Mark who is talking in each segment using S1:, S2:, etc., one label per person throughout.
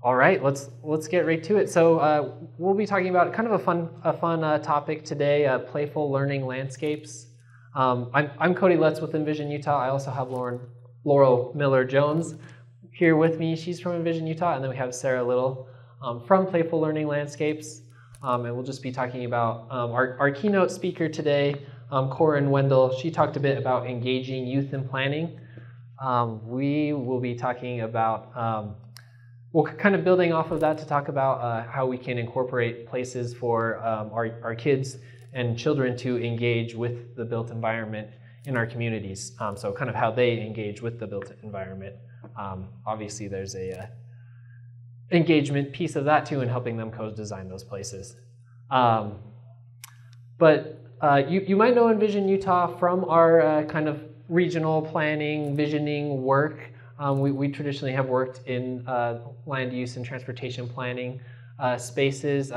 S1: All right, let's get right to it. So we'll be talking about kind of a fun topic today: playful learning landscapes. I'm Cody Lutz with Envision Utah. I also have Laurel Miller-Jones here with me. She's from Envision Utah, and then we have Sarah Lytle from Playful Learning Landscapes. And we'll just be talking about our keynote speaker today, Corinne Wendell. She talked a bit about engaging youth in planning. We will be talking about, well, kind of building off of that to talk about how we can incorporate places for our kids and children to engage with the built environment in our communities. So kind of how they engage with the built environment. Obviously, there's a engagement piece of that too in helping them co-design those places. But you might know Envision Utah from our kind of regional planning, visioning work. We traditionally have worked in land use and transportation planning spaces.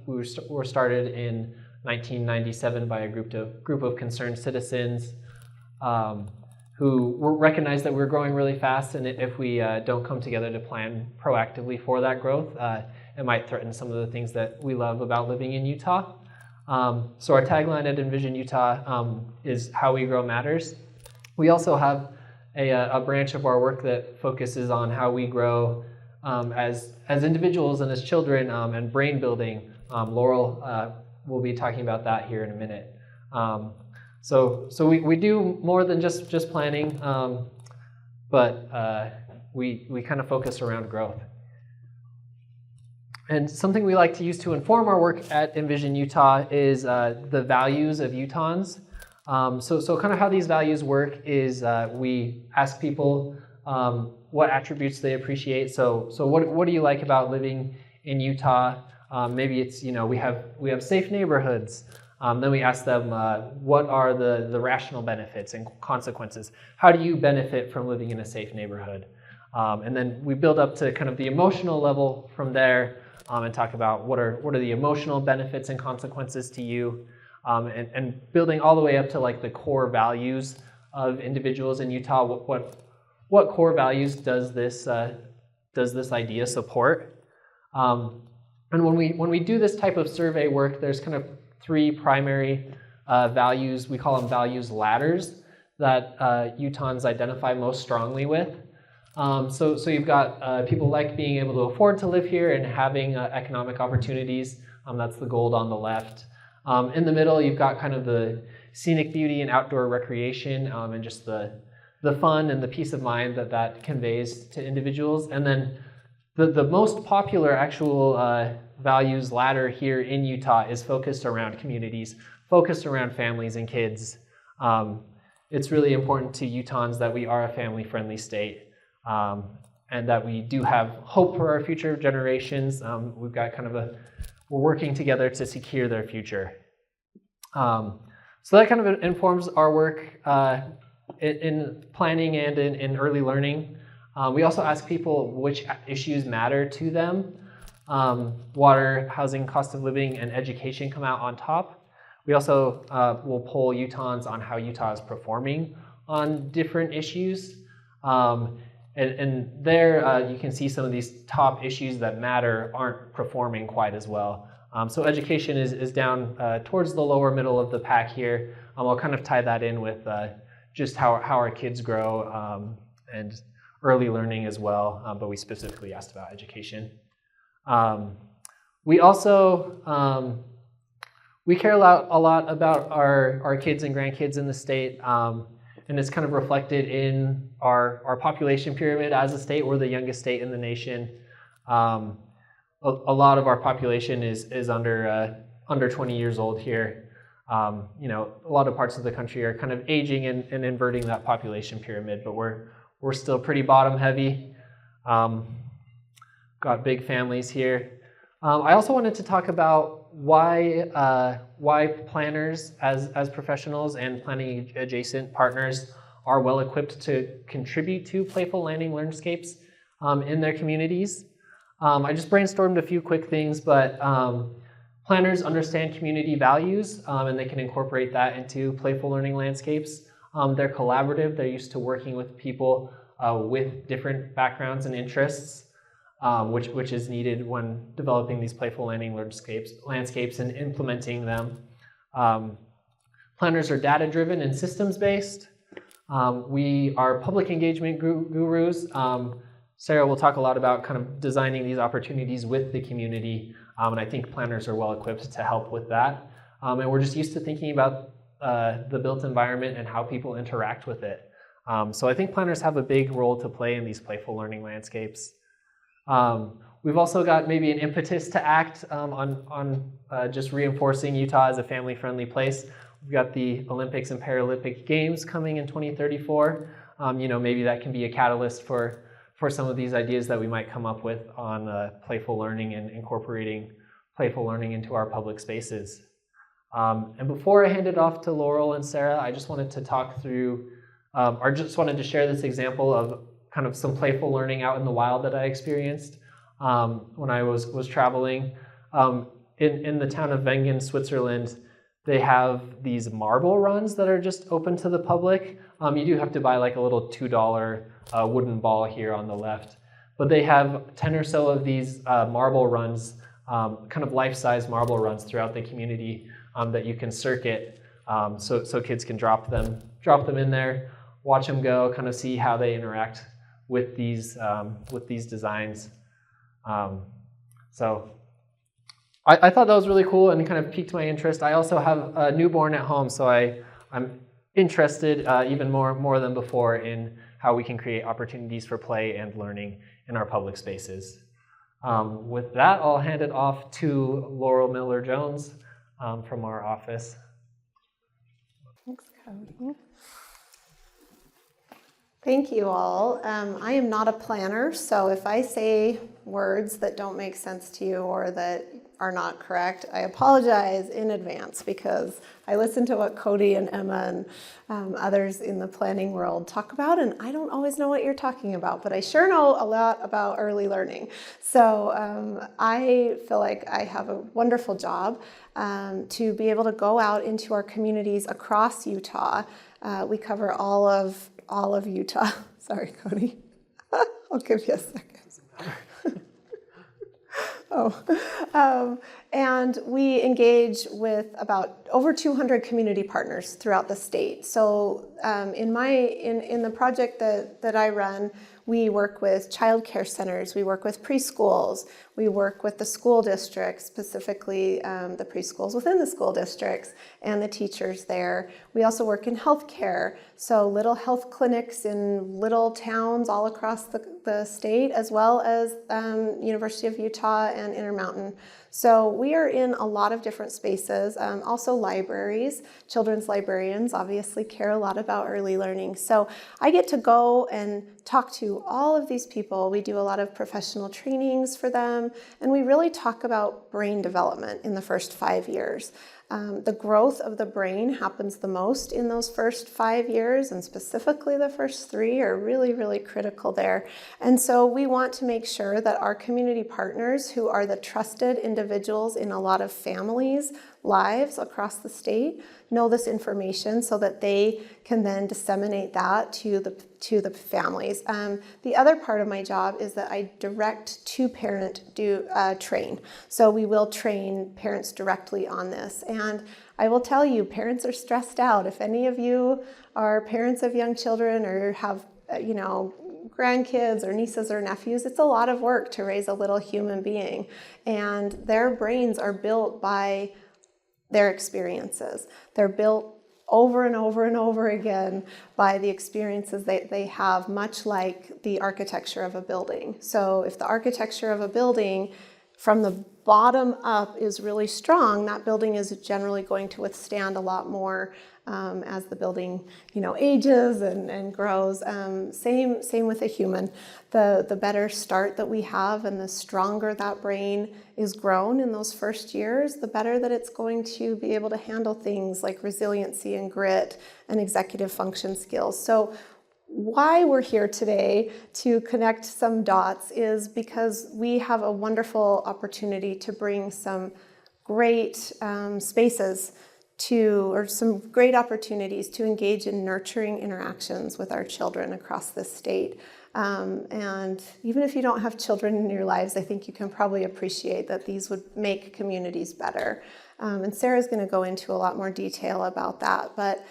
S1: We were started in 1997 by a group of concerned citizens who recognized that we're growing really fast, and if we don't come together to plan proactively for that growth, it might threaten some of the things that we love about living in Utah. So our tagline at Envision Utah is "How We Grow Matters." We also have a branch of our work that focuses on how we grow as individuals and as children and brain building. Laurel will be talking about that here in a minute. So we do more than just planning, but we kind of focus around growth. And something we like to use to inform our work at Envision Utah is the values of Utahns. So kind of how these values work is we ask people what attributes they appreciate. So what do you like about living in Utah? Maybe it's, we have safe neighborhoods. Then we ask them what are the rational benefits and consequences. How do you benefit from living in a safe neighborhood? And then we build up to kind of the emotional level from there and talk about what are the emotional benefits and consequences to you. And building all the way up to like the core values of individuals in Utah. What core values does this idea support? And when we do this type of survey work, there's kind of three primary values. We call them values ladders that Utahns identify most strongly with. So you've got people like being able to afford to live here and having economic opportunities. That's the gold on the left. In the middle, you've got kind of the scenic beauty and outdoor recreation and just the fun and the peace of mind that conveys to individuals. And then the most popular actual values ladder here in Utah is focused around communities, focused around families and kids. It's really important to Utahns that we are a family-friendly state and that we do have hope for our future generations. We've got kind of we're working together to secure their future. So that kind of informs our work in planning and in early learning. We also ask people which issues matter to them. Water, housing, cost of living, and education come out on top. We also will poll Utahns on how Utah is performing on different issues. And there you can see some of these top issues that matter aren't performing quite as well. So education is down towards the lower middle of the pack here. I'll kind of tie that in with just how our kids grow and early learning as well, but we specifically asked about education. We also, we care a lot about our kids and grandkids in the state, and it's kind of reflected in our population pyramid as a state. We're the youngest state in the nation. A lot of our population is under 20 years old here. A lot of parts of the country are kind of aging and inverting that population pyramid, but we're still pretty bottom heavy. Got big families here. I also wanted to talk about why planners as professionals and planning adjacent partners are well equipped to contribute to playful landing landscapes in their communities. I just brainstormed a few quick things, but planners understand community values and they can incorporate that into playful learning landscapes. They're collaborative. They're used to working with people with different backgrounds and interests. which is needed when developing these playful learning landscapes and implementing them. Planners are data-driven and systems-based. We are public engagement gurus. Sarah will talk a lot about kind of designing these opportunities with the community, and I think planners are well equipped to help with that. And we're just used to thinking about the built environment and how people interact with it. So I think planners have a big role to play in these playful learning landscapes. We've also got maybe an impetus to act on just reinforcing Utah as a family-friendly place. We've got the Olympics and Paralympic Games coming in 2034. Maybe that can be a catalyst for some of these ideas that we might come up with on playful learning and incorporating playful learning into our public spaces. And before I hand it off to Laurel and Sarah, I just wanted to talk through, or just wanted to share this example of kind of some playful learning out in the wild that I experienced when I was traveling. In the town of Wengen, Switzerland, they have these marble runs that are just open to the public. You do have to buy like a little $2 wooden ball here on the left. But they have 10 or so of these marble runs, kind of life-size marble runs throughout the community that you can circuit so kids can drop them in there, watch them go, kind of see how they interact with these designs. So I thought that was really cool and kind of piqued my interest. I also have a newborn at home, so I'm interested even more than before in how we can create opportunities for play and learning in our public spaces. With that, I'll hand it off to Laurel Miller-Jones from our office.
S2: Thanks, Cody. Thank you all. I am not a planner, so if I say words that don't make sense to you or that are not correct, I apologize in advance because I listen to what Cody and Emma and others in the planning world talk about, and I don't always know what you're talking about, but I sure know a lot about early learning. So I feel like I have a wonderful job to be able to go out into our communities across Utah. We cover all of Utah. Sorry, Cody. I'll give you a second. And we engage with about over 200 community partners throughout the state. So in the project that I run, we work with child care centers, we work with preschools, we work with the school districts, specifically the preschools within the school districts and the teachers there. We also work in healthcare, so little health clinics in little towns all across the state, as well as University of Utah and Intermountain. So we are in a lot of different spaces, also libraries. Children's librarians obviously care a lot about early learning. So I get to go and talk to all of these people. We do a lot of professional trainings for them, and we really talk about brain development in the first 5 years. The growth of the brain happens the most in those first 5 years, and specifically the first 3 are really, really critical there. And so we want to make sure that our community partners, who are the trusted individuals in a lot of families' lives across the state, know this information so that they can then disseminate that to the families. The other part of my job is that I direct to parent train. So we will train parents directly on this. And I will tell you, parents are stressed out. If any of you are parents of young children or have, grandkids or nieces or nephews, it's a lot of work to raise a little human being. And their brains are built by their experiences. They're built over and over and over again by the experiences they have, much like the architecture of a building. So if the architecture of a building from the bottom up is really strong, that building is generally going to withstand a lot more as the building, ages and grows. Same with a human. The better start that we have and the stronger that brain is grown in those first years, the better that it's going to be able to handle things like resiliency and grit and executive function skills. So why we're here today to connect some dots is because we have a wonderful opportunity to bring some great spaces or some great opportunities to engage in nurturing interactions with our children across the state. And even if you don't have children in your lives, I think you can probably appreciate that these would make communities better. And Sarah's going to go into a lot more detail about that. But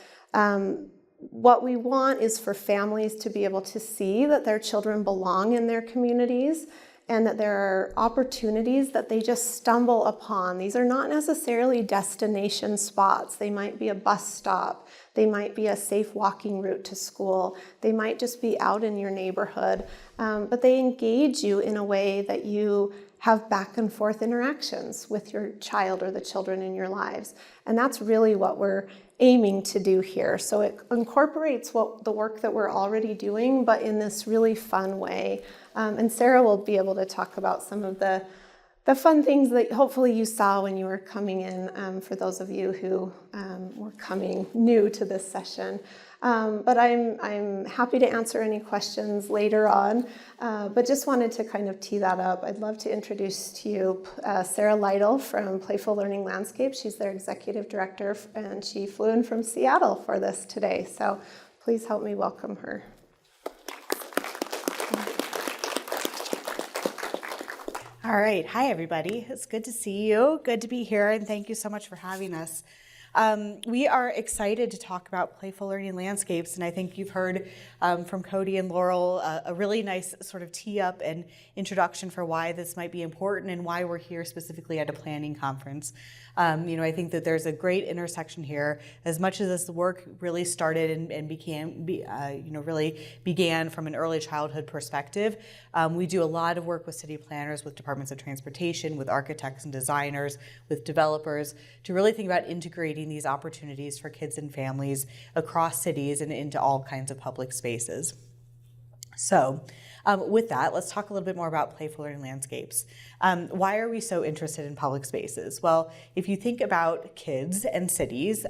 S2: what we want is for families to be able to see that their children belong in their communities and that there are opportunities that they just stumble upon. These are not necessarily destination spots. They might be a bus stop. They might be a safe walking route to school. They might just be out in your neighborhood. But they engage you in a way that you have back and forth interactions with your child or the children in your lives. And that's really what we're aiming to do here. So it incorporates the work that we're already doing, but in this really fun way. And Sarah will be able to talk about some of the fun things that hopefully you saw when you were coming in, for those of you who were coming new to this session. But I'm happy to answer any questions later on, but just wanted to kind of tee that up. I'd love to introduce to you Sarah Lytle from Playful Learning Landscape. She's their executive director, and she flew in from Seattle for this today. So please help me welcome her.
S3: All right. Hi, everybody. It's good to see you. Good to be here, and thank you so much for having us. We are excited to talk about Playful Learning Landscapes, and I think you've heard from Cody and Laurel a really nice sort of tee up and introduction for why this might be important and why we're here specifically at a planning conference. I think that there's a great intersection here. As much as this work really started and really began from an early childhood perspective, we do a lot of work with city planners, with departments of transportation, with architects and designers, with developers, to really think about integrating these opportunities for kids and families across cities and into all kinds of public spaces. So with that, let's talk a little bit more about Playful Learning Landscapes. Why are we so interested in public spaces? Well, if you think about kids and cities,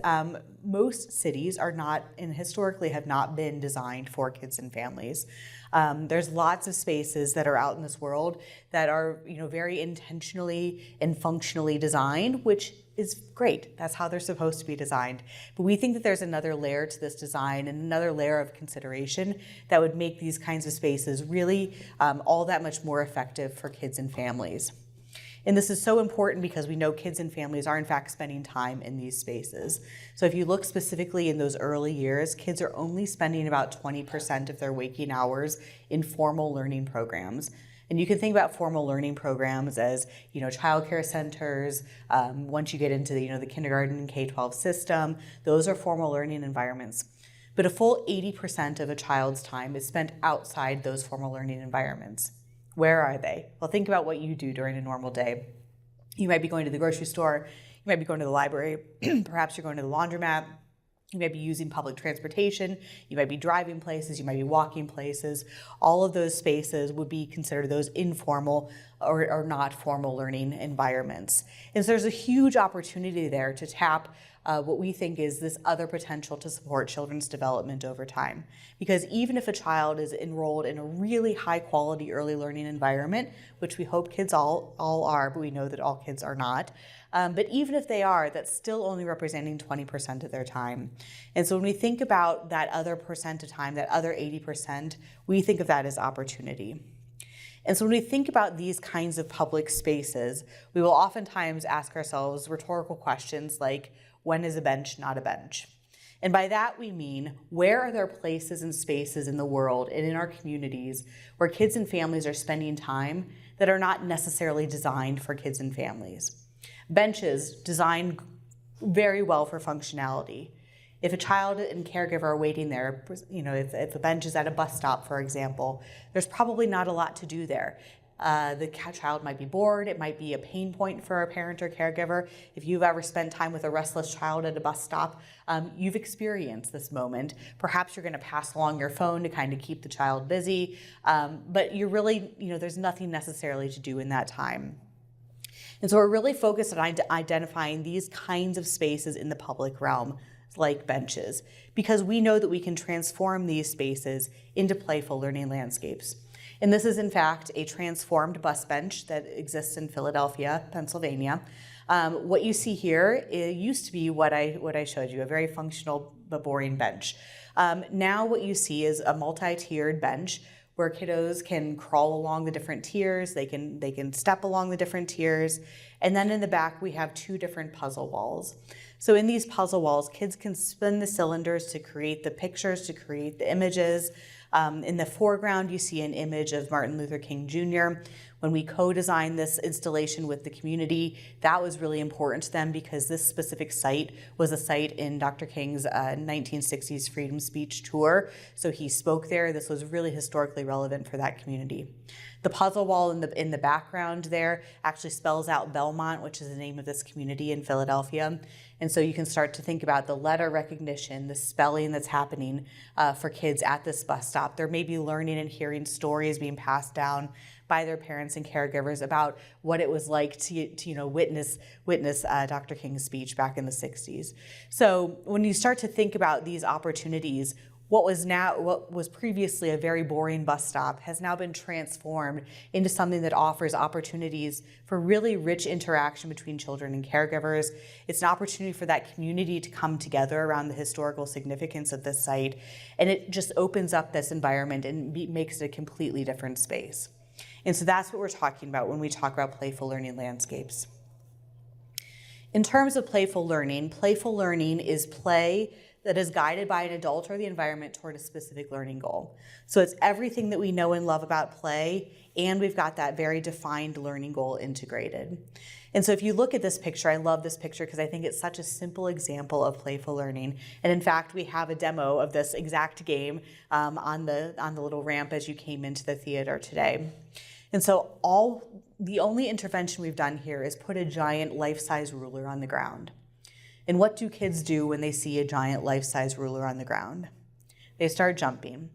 S3: most cities are not, and historically have not been designed for kids and families. There's lots of spaces that are out in this world that are, very intentionally and functionally designed, which is great. That's how they're supposed to be designed. But we think that there's another layer to this design and another layer of consideration that would make these kinds of spaces really all that much more effective for kids and families. And this is so important because we know kids and families are in fact spending time in these spaces. So if you look specifically in those early years, kids are only spending about 20% of their waking hours in formal learning programs. And you can think about formal learning programs as, childcare centers. Once you get into the kindergarten and K-12 system, those are formal learning environments. But a full 80% of a child's time is spent outside those formal learning environments. Where are they? Well, think about what you do during a normal day. You might be going to the grocery store. You might be going to the library. Perhaps you're going to the laundromat. You might be using public transportation, you might be driving places, you might be walking places. All of those spaces would be considered those informal or not formal learning environments. And so there's a huge opportunity there to tap what we think is this other potential to support children's development over time. Because even if a child is enrolled in a really high quality early learning environment, which we hope kids all are, but we know that all kids are not, but even if they are, that's still only representing 20% of their time. And so when we think about that other percent of time, that other 80%, we think of that as opportunity. And so when we think about these kinds of public spaces, we will oftentimes ask ourselves rhetorical questions like, when is a bench not a bench? And by that we mean, where are there places and spaces in the world and in our communities where kids and families are spending time that are not necessarily designed for kids and families? Benches designed very well for functionality. If a child and caregiver are waiting there, if a bench is at a bus stop, for example, there's probably not a lot to do there. The child might be bored. It might be a pain point for a parent or caregiver. If you've ever spent time with a restless child at a bus stop, you've experienced this moment. Perhaps you're going to pass along your phone to kind of keep the child busy, but you're really, there's nothing necessarily to do in that time. And so we're really focused on identifying these kinds of spaces in the public realm, like benches, because we know that we can transform these spaces into playful learning landscapes. And this is, in fact, a transformed bus bench that exists in Philadelphia, Pennsylvania. What you see here, it used to be what I showed you, a very functional but boring bench. Now what you see is a multi-tiered bench where kiddos can crawl along the different tiers, they can step along the different tiers. And then in the back, we have 2 different puzzle walls. So in these puzzle walls, kids can spin the cylinders to create the pictures, to create the images. In the foreground, you see an image of Martin Luther King Jr. When we co-designed this installation with the community, that was really important to them because this specific site was a site in Dr. King's 1960s Freedom Speech Tour. So he spoke there. This was really historically relevant for that community. The puzzle wall in the background there actually spells out Belmont, which is the name of this community in Philadelphia. And so you can start to think about the letter recognition, the spelling that's happening for kids at this bus stop. They're maybe learning and hearing stories being passed down by their parents and caregivers about what it was like to witness Dr. King's speech back in the 60s. So when you start to think about these opportunities, what was previously a very boring bus stop has now been transformed into something that offers opportunities for really rich interaction between children and caregivers. It's an opportunity for that community to come together around the historical significance of this site, and it just opens up this environment and makes it a completely different space. And so that's what we're talking about when we talk about playful learning landscapes. In terms of playful learning is play that is guided by an adult or the environment toward a specific learning goal. So it's everything that we know and love about play, and we've got that very defined learning goal integrated. And so if you look at this picture, I love this picture because I think it's such a simple example of playful learning. And in fact, we have a demo of this exact game on the little ramp as you came into the theater today. And so the only intervention we've done here is put a giant life-size ruler on the ground. And what do kids do when they see a giant life-size ruler on the ground? They start jumping.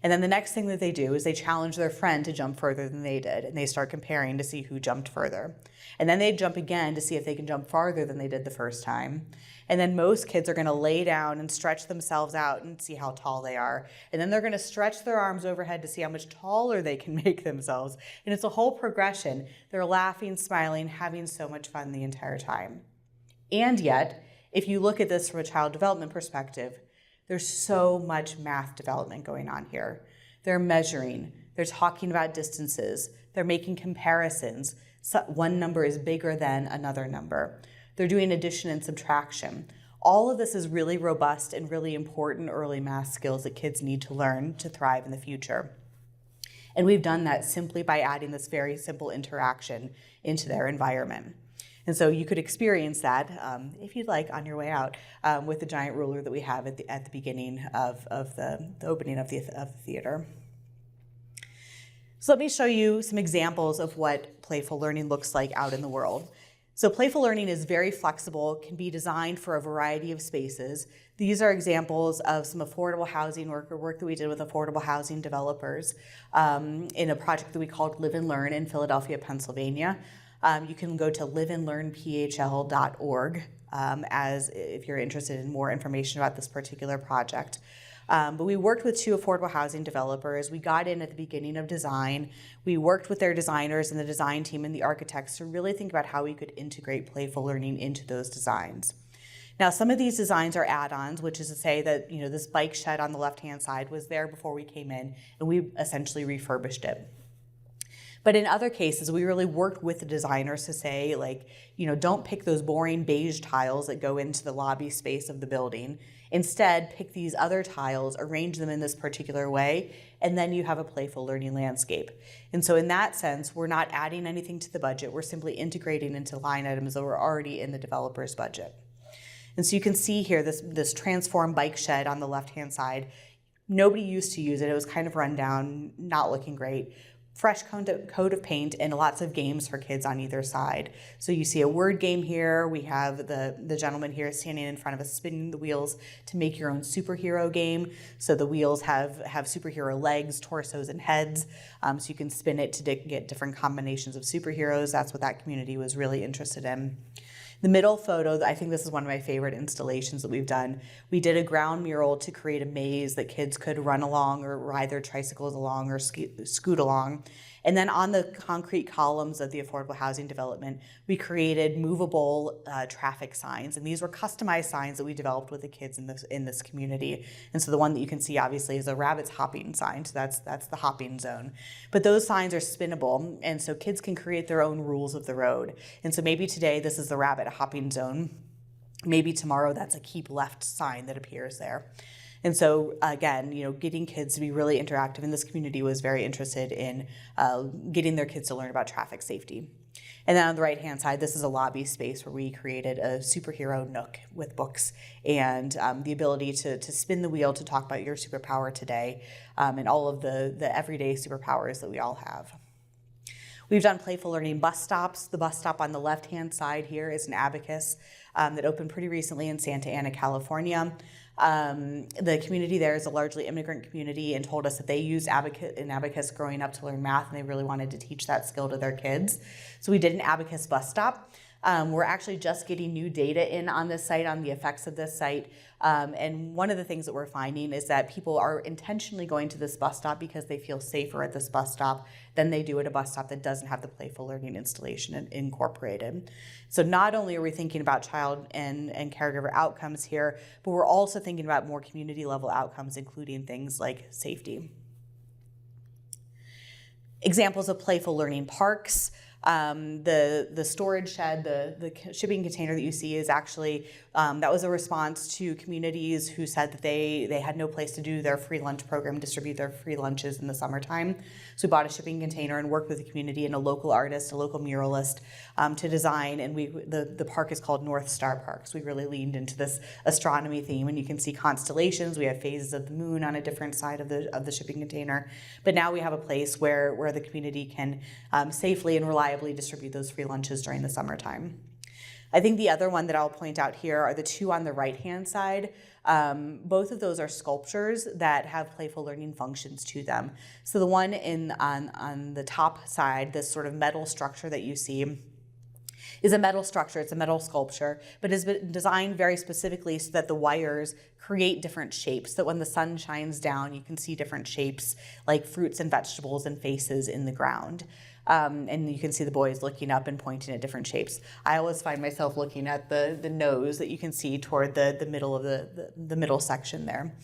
S3: And then the next thing that they do is they challenge their friend to jump further than they did, and they start comparing to see who jumped further. And then they jump again to see if they can jump farther than they did the first time. And then most kids are going to lay down and stretch themselves out and see how tall they are. And then they're going to stretch their arms overhead to see how much taller they can make themselves. And it's a whole progression. They're laughing, smiling, having so much fun the entire time. And yet, if you look at this from a child development perspective, there's so much math development going on here. They're measuring, they're talking about distances, they're making comparisons. So one number is bigger than another number. They're doing addition and subtraction. All of this is really robust and really important early math skills that kids need to learn to thrive in the future. And we've done that simply by adding this very simple interaction into their environment. And so you could experience that, if you'd like, on your way out with the giant ruler that we have at the beginning of the opening of the theater. So let me show you some examples of what playful learning looks like out in the world. So playful learning is very flexible, can be designed for a variety of spaces. These are examples of some affordable housing work that we did with affordable housing developers in a project that we called Live and Learn in Philadelphia, Pennsylvania. You can go to liveandlearnphl.org as if you're interested in more information about this particular project. But we worked with 2 affordable housing developers. We got in at the beginning of design. We worked with their designers and the design team and the architects to really think about how we could integrate playful learning into those designs. Now, some of these designs are add-ons, which is to say that this bike shed on the left-hand side was there before we came in, and we essentially refurbished it. But in other cases, we really worked with the designers to say, don't pick those boring beige tiles that go into the lobby space of the building. Instead, pick these other tiles, arrange them in this particular way, and then you have a playful learning landscape. And so in that sense, we're not adding anything to the budget. We're simply integrating into line items that were already in the developer's budget. And so you can see here this transformed bike shed on the left-hand side. Nobody used to use it. It was kind of run down, not looking great. Fresh coat of paint and lots of games for kids on either side. So you see a word game here. We have the gentleman here standing in front of us spinning the wheels to make your own superhero game. So the wheels have superhero legs, torsos, and heads. So you can spin it to get different combinations of superheroes. That's what that community was really interested in. The middle photo, I think this is one of my favorite installations that we've done. We did a ground mural to create a maze that kids could run along or ride their tricycles along or scoot along. And then on the concrete columns of the affordable housing development, we created movable traffic signs. And these were customized signs that we developed with the kids in this community. And so the one that you can see obviously is a rabbit's hopping sign. So that's the hopping zone. But those signs are spinnable. And so kids can create their own rules of the road. And so maybe today this is the rabbit hopping zone. Maybe tomorrow that's a keep left sign that appears there. And so again, getting kids to be really interactive, and this community was very interested in getting their kids to learn about traffic safety. And then on the right-hand side, this is a lobby space where we created a superhero nook with books and the ability to spin the wheel to talk about your superpower today and all of the everyday superpowers that we all have. We've done playful learning bus stops. The bus stop on the left-hand side here is an abacus that opened pretty recently in Santa Ana, California. The community there is a largely immigrant community and told us that they used an abacus growing up to learn math, and they really wanted to teach that skill to their kids. So we did an abacus bus stop. We're actually just getting new data in on this site, on the effects of this site. And one of the things that we're finding is that people are intentionally going to this bus stop because they feel safer at this bus stop than they do at a bus stop that doesn't have the playful learning installation incorporated. So not only are we thinking about child and caregiver outcomes here, but we're also thinking about more community level outcomes, including things like safety. Examples of playful learning parks. The storage shed, the shipping container that you see is actually, that was a response to communities who said that they had no place to do their free lunch program, distribute their free lunches in the summertime. So we bought a shipping container and worked with the community and a local artist, a local muralist to design, and the park is called North Star Park. So we really leaned into this astronomy theme, and you can see constellations. We have phases of the moon on a different side of the shipping container. But now we have a place where the community can safely and reliably distribute those free lunches during the summertime. I think the other one that I'll point out here are the two on the right-hand side. Both of those are sculptures that have playful learning functions to them. So the one on the top side, this sort of metal structure that you see, is a metal structure. It's a metal sculpture, but has been designed very specifically so that the wires create different shapes, that when the sun shines down, you can see different shapes like fruits and vegetables and faces in the ground. And you can see the boys looking up and pointing at different shapes. I always find myself looking at the nose that you can see toward the middle of the middle section there.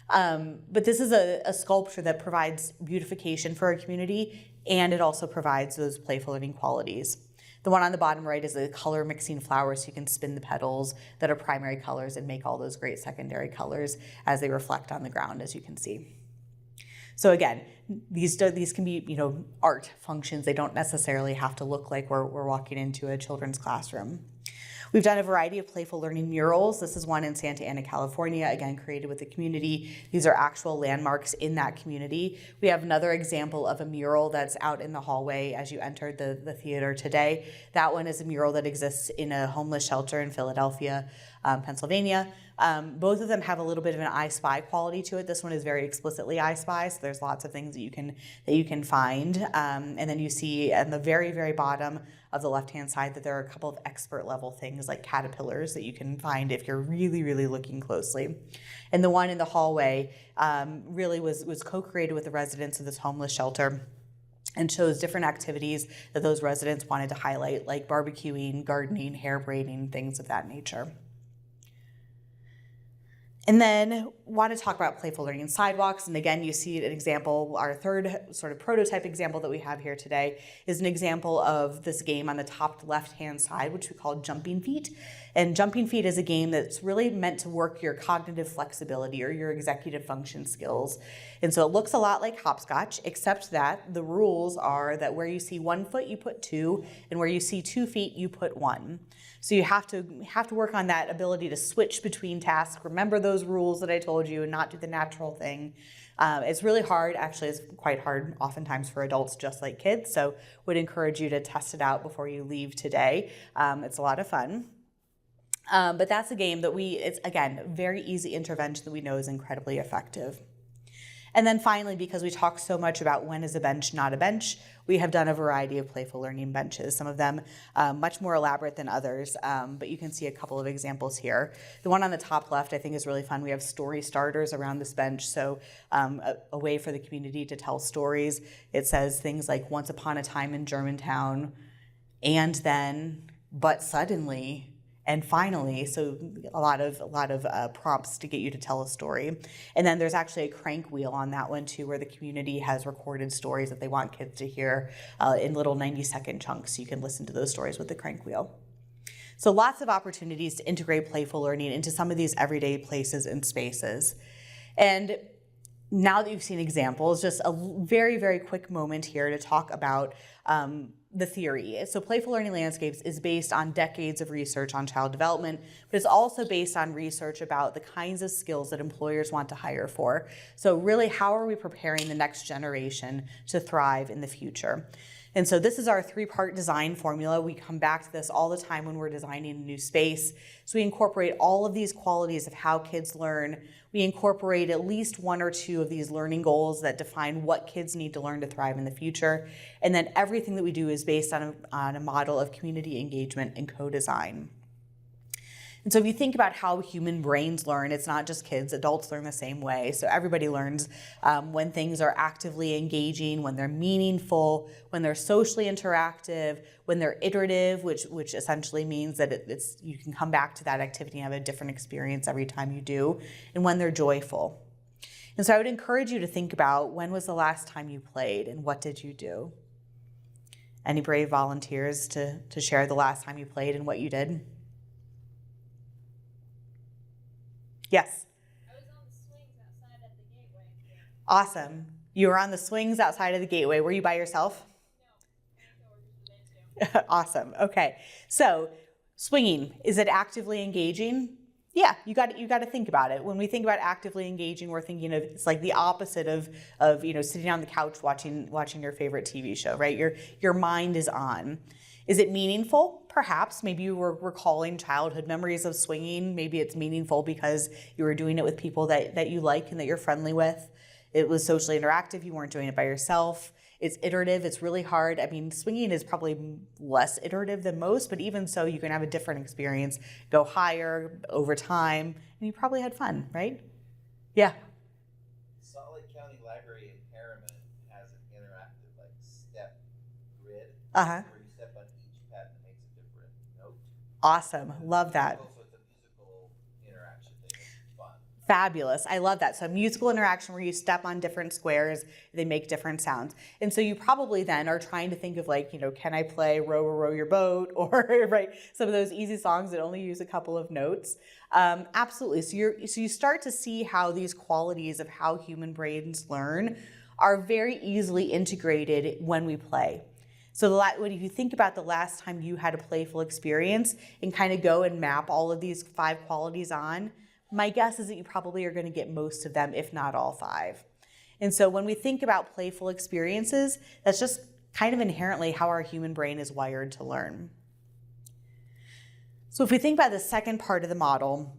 S3: But this is a sculpture that provides beautification for a community, and it also provides those playful learning qualities. The one on the bottom right is a color mixing flower, so you can spin the petals that are primary colors and make all those great secondary colors as they reflect on the ground, as you can see. So again, these can be art functions. They don't necessarily have to look like we're walking into a children's classroom. We've done a variety of playful learning murals. This is one in Santa Ana, California, again, created with the community. These are actual landmarks in that community. We have another example of a mural that's out in the hallway as you entered the theater today. That one is a mural that exists in a homeless shelter in Philadelphia, Pennsylvania. Both of them have a little bit of an I Spy quality to it. This one is very explicitly I Spy, so there's lots of things that you can find. And then you see at the very, very bottom of the left-hand side that there are a couple of expert level things like caterpillars that you can find if you're really, really looking closely. And the one in the hallway really was co-created with the residents of this homeless shelter and shows different activities that those residents wanted to highlight, like barbecuing, gardening, hair braiding, things of that nature. And then want to talk about playful learning sidewalks. And again, you see an example, our third sort of prototype example that we have here today is an example of this game on the top left-hand side, which we call Jumping Feet. And Jumping Feet is a game that's really meant to work your cognitive flexibility or your executive function skills. And so it looks a lot like hopscotch, except that the rules are that where you see 1 foot, you put 2, and where you see 2 feet, you put 1. So you have to work on that ability to switch between tasks, remember those rules that I told you, and not do the natural thing. It's really hard. Actually, it's quite hard oftentimes for adults just like kids. So would encourage you to test it out before you leave today. It's a lot of fun. But that's a game that it's again, very easy intervention that we know is incredibly effective. And then finally, because we talk so much about when is a bench not a bench, we have done a variety of playful learning benches, some of them much more elaborate than others, but you can see a couple of examples here. The one on the top left I think is really fun. We have story starters around this bench, so a way for the community to tell stories. It says things like once upon a time in Germantown, and then, but suddenly, and finally, so a lot of prompts to get you to tell a story. And then there's actually a crank wheel on that one too, where the community has recorded stories that they want kids to hear in little 90-second chunks. So you can listen to those stories with the crank wheel. So lots of opportunities to integrate playful learning into some of these everyday places and spaces. And now that you've seen examples, just a very, very quick moment here to talk about the theory. So Playful Learning Landscapes is based on decades of research on child development, but it's also based on research about the kinds of skills that employers want to hire for. So really, how are we preparing the next generation to thrive in the future? And so this is our 3-part design formula. We come back to this all the time when we're designing a new space. So we incorporate all of these qualities of how kids learn. We incorporate at least 1 or 2 of these learning goals that define what kids need to learn to thrive in the future. And then everything that we do is based on a model of community engagement and co-design. And so if you think about how human brains learn, it's not just kids, adults learn the same way. So everybody learns when things are actively engaging, when they're meaningful, when they're socially interactive, when they're iterative, which essentially means that you can come back to that activity and have a different experience every time you do, and when they're joyful. And so I would encourage you to think about, when was the last time you played and what did you do? Any brave volunteers to share the last time you played and what you did? Yes?
S4: I was on the swings outside at the gateway.
S3: Awesome. You were on the swings outside of the gateway. Were you by yourself?
S4: No.
S3: Awesome. Okay. So swinging, is it actively engaging? Yeah, you got to think about it. When we think about actively engaging, we're thinking of, it's like the opposite of sitting on the couch watching your favorite TV show, right? Your mind is on. Is it meaningful? Perhaps. Maybe you were recalling childhood memories of swinging. Maybe it's meaningful because you were doing it with people that you like and that you're friendly with. It was socially interactive. You weren't doing it by yourself. It's iterative. It's really hard. I mean, swinging is probably less iterative than most, but even so, you can have a different experience, go higher over time, and you probably had fun, right? Yeah.
S5: Salt Lake County Library in Harriman has an interactive step grid where you step on each pad and it makes a different note.
S3: Awesome. Love that.
S5: Also, it's a musical interaction thing. It's fun.
S3: Fabulous. I love that. So musical interaction where you step on different squares, they make different sounds. And so you probably then are trying to think of can I play Row, Row, Row Your Boat, or right, some of those easy songs that only use a couple of notes. Absolutely. So you start to see how these qualities of how human brains learn are very easily integrated when we play. So if you think about the last time you had a playful experience and kind of go and map all of these 5 qualities on, my guess is that you probably are going to get most of them, if not all 5. And so when we think about playful experiences, that's just kind of inherently how our human brain is wired to learn. So if we think about the second part of the model,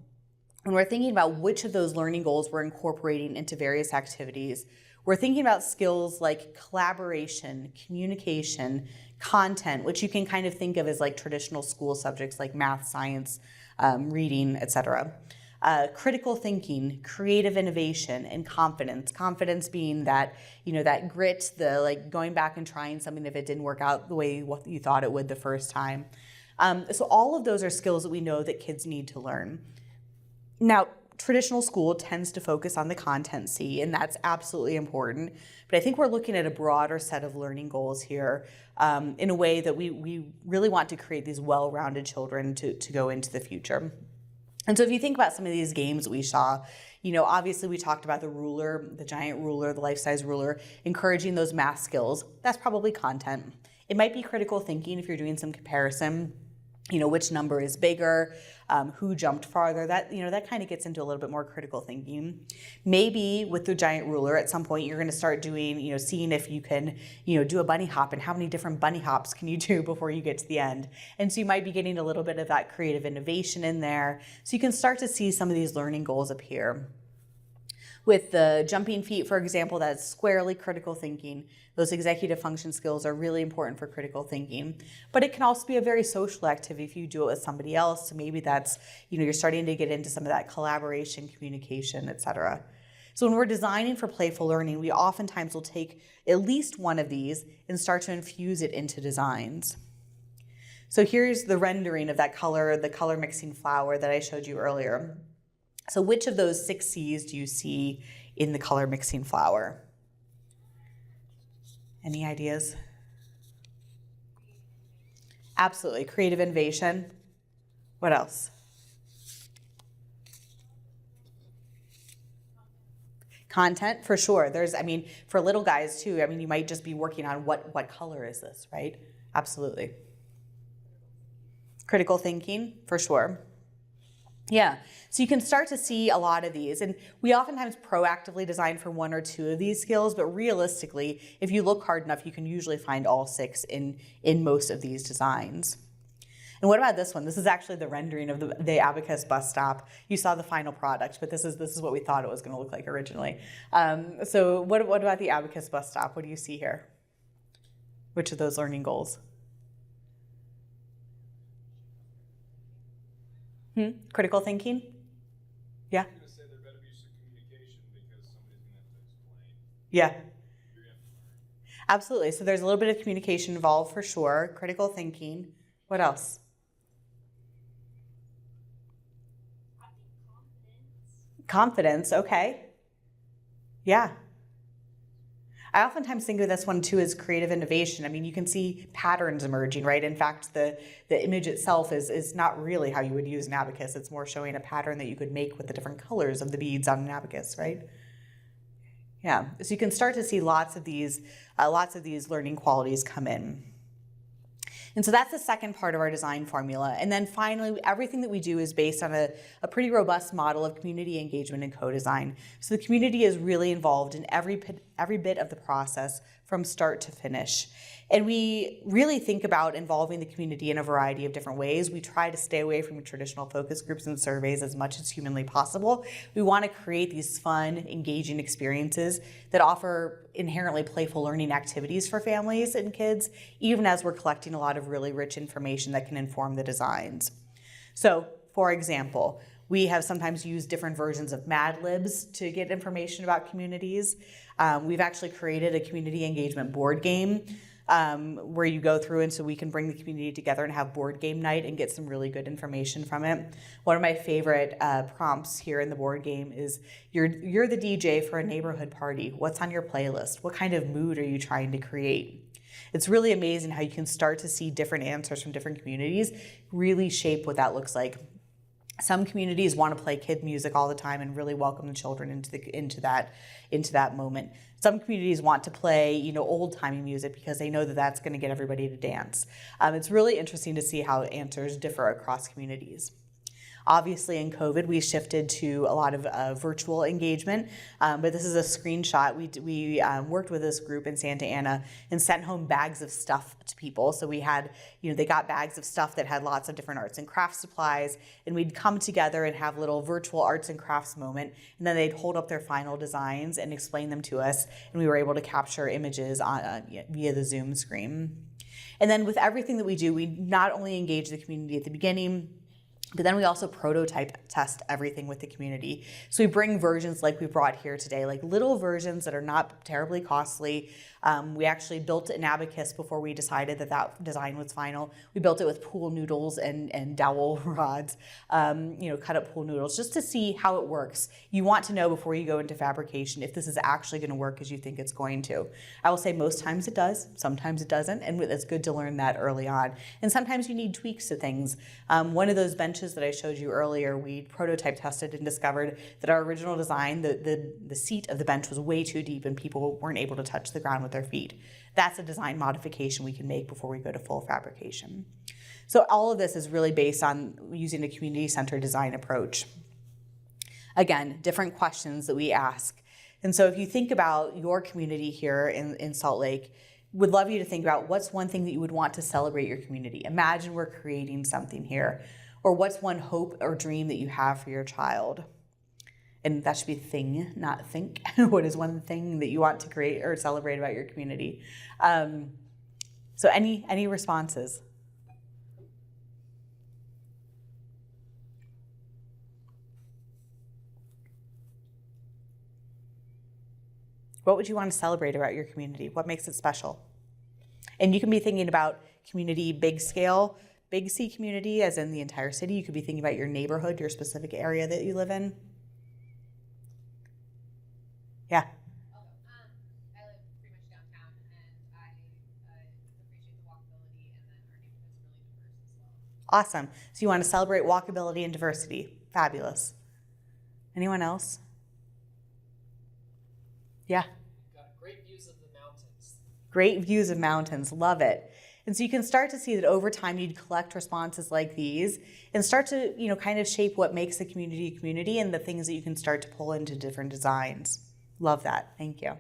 S3: when we're thinking about which of those learning goals we're incorporating into various activities, we're thinking about skills like collaboration, communication, content, which you can kind of think of as traditional school subjects like math, science, reading, etc. Critical thinking, creative innovation, and confidence. Confidence being that, that grit, the going back and trying something if it didn't work out the way you thought it would the first time. So all of those are skills that we know that kids need to learn. Now, traditional school tends to focus on the content C, and that's absolutely important. But I think we're looking at a broader set of learning goals here in a way that we really want to create these well-rounded children to go into the future. And so if you think about some of these games that we saw, obviously we talked about the ruler, the giant ruler, the life-size ruler, encouraging those math skills. That's probably content. It might be critical thinking if you're doing some comparison, which number is bigger, who jumped farther. That kind of gets into a little bit more critical thinking. Maybe with the giant ruler, at some point you're going to start doing, seeing if you can, do a bunny hop and how many different bunny hops can you do before you get to the end. And so you might be getting a little bit of that creative innovation in there. So you can start to see some of these learning goals appear. With the jumping feet, for example, that's squarely critical thinking. Those executive function skills are really important for critical thinking. But it can also be a very social activity if you do it with somebody else. So maybe that's, you're starting to get into some of that collaboration, communication, etc. So when we're designing for playful learning, we oftentimes will take at least one of these and start to infuse it into designs. So here's the rendering of that color, the color mixing flower that I showed you earlier. So which of those 6 C's do you see in the color mixing flower? Any ideas? Absolutely. Creative innovation. What else? Content, for sure. For little guys too, you might just be working on what color is this, right? Absolutely. Critical thinking, for sure. Yeah, so you can start to see a lot of these, and we oftentimes proactively design for 1 or 2 of these skills, but realistically, if you look hard enough, you can usually find all 6 in most of these designs. And what about this one? This is actually the rendering of the Abacus bus stop. You saw the final product, but this is what we thought it was going to look like originally. So what about the Abacus bus stop? What do you see here? Which of those learning goals? Critical thinking? Yeah?
S6: I'm going to say there better be some communication because somebody's going to have to explain.
S3: Yeah.
S6: You're going to have to learn.
S3: Absolutely. So there's a little bit of communication involved for sure. Critical thinking. What else?
S4: I think
S3: Confidence.
S4: confidence.
S3: Okay. Yeah. I oftentimes think of this one too as creative innovation. You can see patterns emerging, right? In fact, the image itself is not really how you would use an abacus. It's more showing a pattern that you could make with the different colors of the beads on an abacus, right? Yeah, so you can start to see lots of these learning qualities come in. And so that's the second part of our design formula. And then finally, everything that we do is based on a pretty robust model of community engagement and co-design. So the community is really involved in every bit of the process from start to finish. And we really think about involving the community in a variety of different ways. We try to stay away from traditional focus groups and surveys as much as humanly possible. We want to create these fun, engaging experiences that offer inherently playful learning activities for families and kids, even as we're collecting a lot of really rich information that can inform the designs. So, for example, we have sometimes used different versions of Mad Libs to get information about communities. We've actually created a community engagement board game where you go through, and so we can bring the community together and have board game night and get some really good information from it. One of my favorite prompts here in the board game is you're the DJ for a neighborhood party. What's on your playlist? What kind of mood are you trying to create? It's really amazing how you can start to see different answers from different communities really shape what that looks like. Some communities want to play kid music all the time and really welcome the children into that moment. Some communities want to play, old-timey music because they know that that's going to get everybody to dance. It's really interesting to see how answers differ across communities. Obviously, in COVID, we shifted to a lot of virtual engagement, but this is a screenshot. We worked with this group in Santa Ana and sent home bags of stuff to people. So we had, they got bags of stuff that had lots of different arts and crafts supplies, and we'd come together and have little virtual arts and crafts moment, and then they'd hold up their final designs and explain them to us, and we were able to capture images via the Zoom screen. And then with everything that we do, we not only engage the community at the beginning, but then we also prototype test everything with the community. So we bring versions like we brought here today, like little versions that are not terribly costly. We actually built an abacus before we decided that design was final. We built it with pool noodles and dowel rods, cut up pool noodles, just to see how it works. You want to know before you go into fabrication if this is actually going to work as you think it's going to. I will say most times it does, sometimes it doesn't, and it's good to learn that early on. And sometimes you need tweaks to things. One of those benches that I showed you earlier, we prototype tested and discovered that our original design, the seat of the bench was way too deep and people weren't able to touch the ground with their feet. That's a design modification we can make before we go to full fabrication. So all of this is really based on using a community-centered design approach. Again, different questions that we ask. And so if you think about your community here in Salt Lake, would love you to think about what's one thing that you would want to celebrate your community. Imagine we're creating something here. Or what's one hope or dream that you have for your child? And that should be thing, not think. What is one thing that you want to create or celebrate about your community? So any responses? What would you want to celebrate about your community? What makes it special? And you can be thinking about community big scale, big C community as in the entire city. You could be thinking about your neighborhood, your specific area that you live in. Yeah.
S4: I live pretty much downtown, and I appreciate the walkability, and then our neighborhood's really diverse as well.
S3: Awesome. So you want to celebrate walkability and diversity. Fabulous. Anyone else? Yeah.
S1: Got great views of the mountains.
S3: Great views of mountains. Love it. And so you can start to see that over time you'd collect responses like these and start to, kind of shape what makes the community a community and the things that you can start to pull into different designs. Love that. Thank you.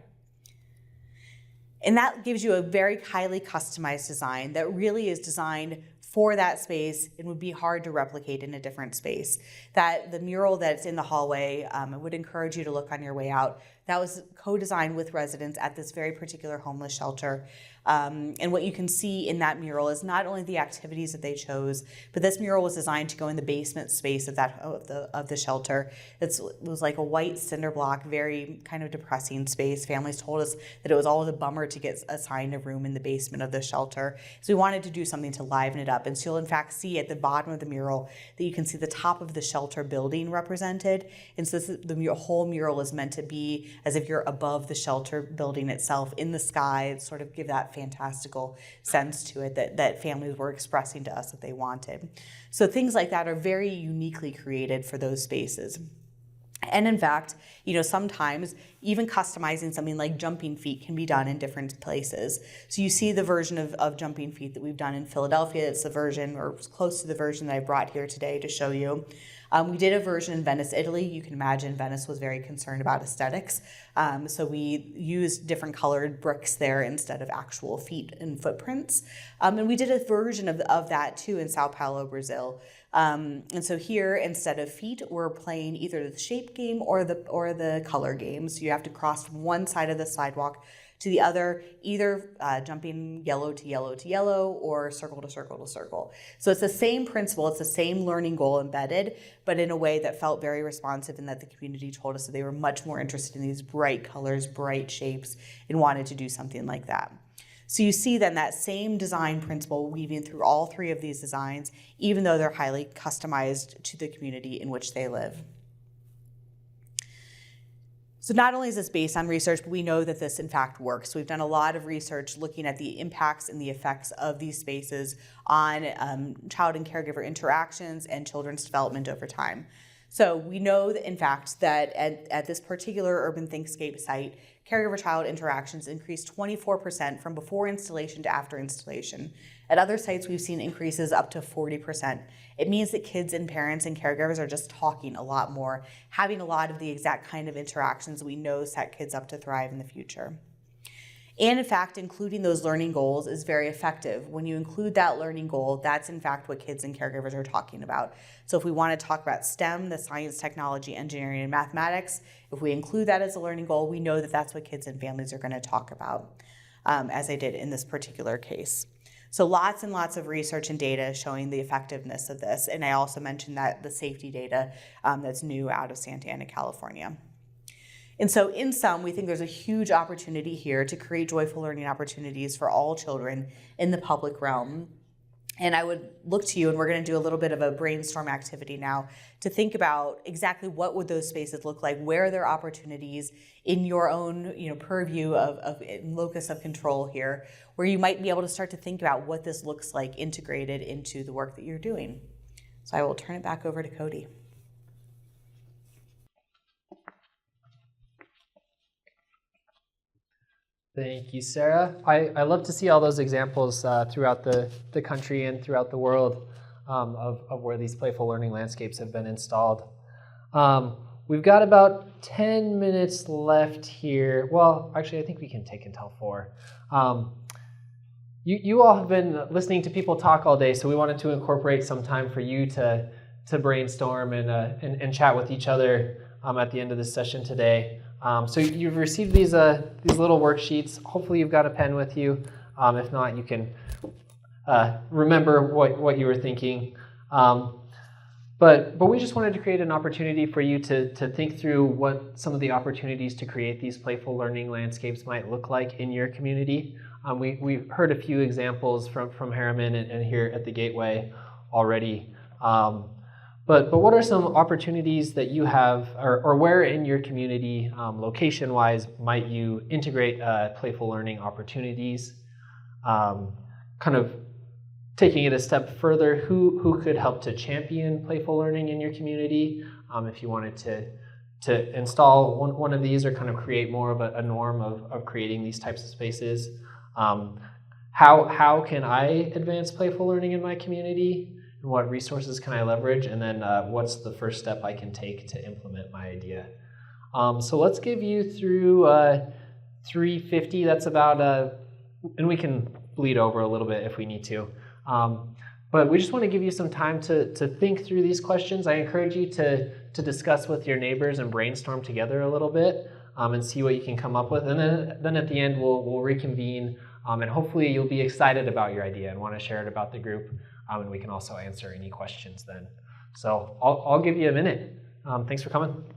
S3: And that gives you a very highly customized design that really is designed for that space and would be hard to replicate in a different space. That the mural that's in the hallway, I would encourage you to look on your way out. That was co-designed with residents at this very particular homeless shelter. And what you can see in that mural is not only the activities that they chose, but this mural was designed to go in the basement space of the shelter. It was like a white cinder block, very kind of depressing space. Families told us that it was always a bummer to get assigned a room in the basement of the shelter. So we wanted to do something to liven it up. And so you'll in fact see at the bottom of the mural that you can see the top of the shelter building represented. And so the whole mural is meant to be as if you're above the shelter building itself in the sky, sort of give that fantastical sense to it that families were expressing to us that they wanted. So things like that are very uniquely created for those spaces. And in fact, sometimes even customizing something like jumping feet can be done in different places. So you see the version of jumping feet that we've done in Philadelphia. It's the version, or close to the version that I brought here today to show you. We did a version in Venice, Italy. You can imagine Venice was very concerned about aesthetics. So we used different colored bricks there instead of actual feet and footprints. And we did a version of that too in Sao Paulo, Brazil. And so here, instead of feet, we're playing either the shape game or the color game. So you have to cross from one side of the sidewalk to the other, either jumping yellow to yellow to yellow or circle to circle to circle. So it's the same principle, it's the same learning goal embedded, but in a way that felt very responsive and that the community told us that they were much more interested in these bright colors, bright shapes, and wanted to do something like that. So you see then that same design principle weaving through all three of these designs, even though they're highly customized to the community in which they live. So not only is this based on research, but we know that this in fact works. So we've done a lot of research looking at the impacts and the effects of these spaces on child and caregiver interactions and children's development over time. So we know that in fact that at this particular urban thinkscape site, caregiver-child interactions increased 24% from before installation to after installation. At other sites, we've seen increases up to 40%. It means that kids and parents and caregivers are just talking a lot more, having a lot of the exact kind of interactions we know set kids up to thrive in the future. And in fact, including those learning goals is very effective. When you include that learning goal, that's in fact what kids and caregivers are talking about. So if we want to talk about STEM, the science, technology, engineering, and mathematics, if we include that as a learning goal, we know that that's what kids and families are going to talk about, as I did in this particular case. So lots and lots of research and data showing the effectiveness of this. And I also mentioned that the safety data that's new out of Santa Ana, California. And so in sum, we think there's a huge opportunity here to create joyful learning opportunities for all children in the public realm. And I would look to you, and we're going to do a little bit of a brainstorm activity now to think about exactly what would those spaces look like, where are there opportunities in your own purview of locus of control here, where you might be able to start to think about what this looks like integrated into the work that you're doing. So I will turn it back over to Cody.
S1: Thank you, Sarah. I love to see all those examples throughout the country and throughout the world of where these playful learning landscapes have been installed. We've got about 10 minutes left here. Well, actually, I think we can take until 4. You all have been listening to people talk all day, so we wanted to incorporate some time for you to brainstorm and chat with each other at the end of this session today. So you've received these little worksheets. Hopefully you've got a pen with you. If not, you can remember what you were thinking. But we just wanted to create an opportunity for you to think through what some of the opportunities to create these playful learning landscapes might look like in your community. We've heard a few examples from Harriman and here at the Gateway already. But what are some opportunities that you have, or where in your community, location-wise, might you integrate playful learning opportunities? Kind of taking it a step further, who could help to champion playful learning in your community? If you wanted to install one of these or kind of create more of a norm of creating these types of spaces. How can I advance playful learning in my community? And what resources can I leverage? And then what's the first step I can take to implement my idea? So let's give you through 3:50. That's about, and we can bleed over a little bit if we need to. But we just want to give you some time to think through these questions. I encourage you to discuss with your neighbors and brainstorm together a little bit and see what you can come up with. And then at the end, we'll reconvene, and hopefully you'll be excited about your idea and want to share it about the group, and we can also answer any questions then. So I'll give you a minute. Thanks for coming.